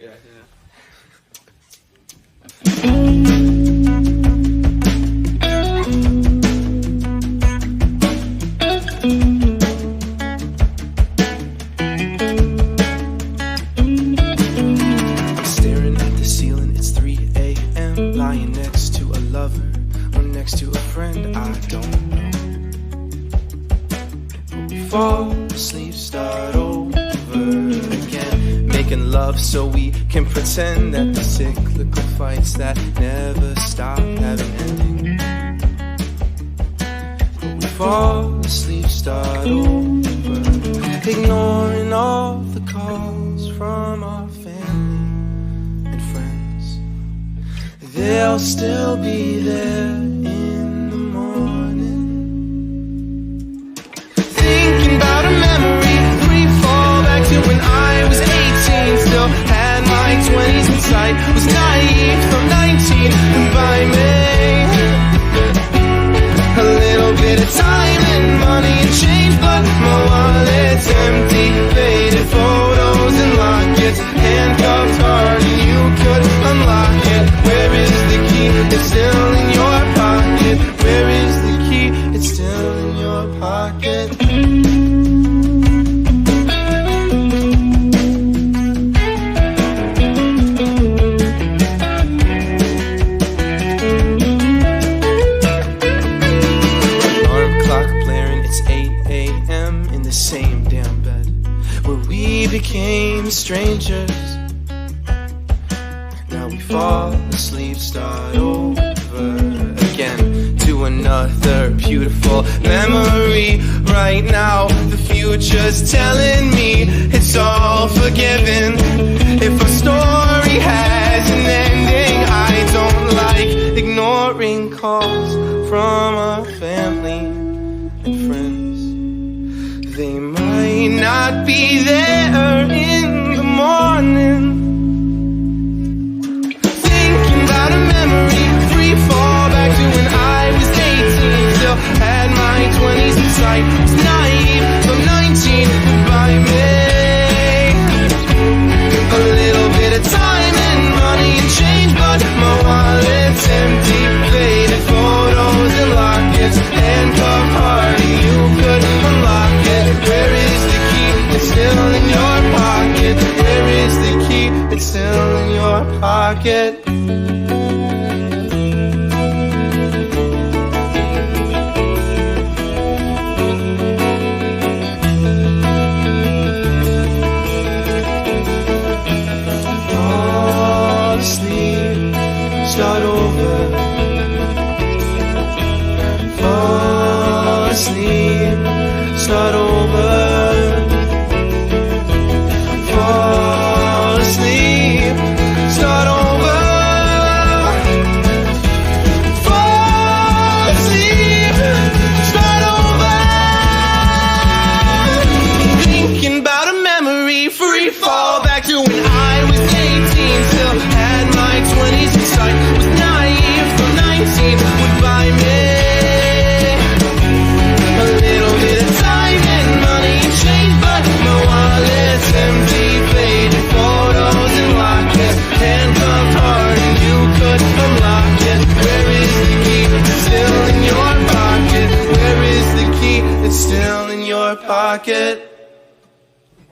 Yeah, yeah. I'm staring at the ceiling, it's 3 a.m. Lying next to a lover or next to a friend I don't know. But we fall asleep, start over again, making love so we can pretend that the cyclical fights that never stop have an ending. But we fall asleep, start over, ignoring all the calls from our family and friends. They'll still be there in the morning. Thinking about a memory, we fall back to when I was 18. Still had my 20s in sight, was naive from 19. And by May, a little bit of time and money and change, but my wallet's empty. Faded photos and lockets, handcuffed hard and you could unlock it. Where is the key? It's still in your pocket. Where is the key? It's still in your pocket. Alarm clock blaring, it's 8 a.m. in the same damn bed where we became strangers. Now we fall asleep, start over again to another beautiful memory. Right now, the future's telling me it's all forgiven. If a story has an ending, I don't like ignoring calls from our family and friends. They might not be there in the morning. Thinking about a memory, free fall back to when I was 18. Still had my 20s in sight, was naive from 19. By May, a little bit of time and money and change, but my wallet's empty. Faded photos and lockets, handcuffed hard and you could unlock it. Where is the key? It's still in your pocket. Where is the key? It's still in your pocket. Fall asleep, start over. Fall asleep, start over. Fall asleep, start over. Fall asleep, start over. Thinking about a memory, free fall.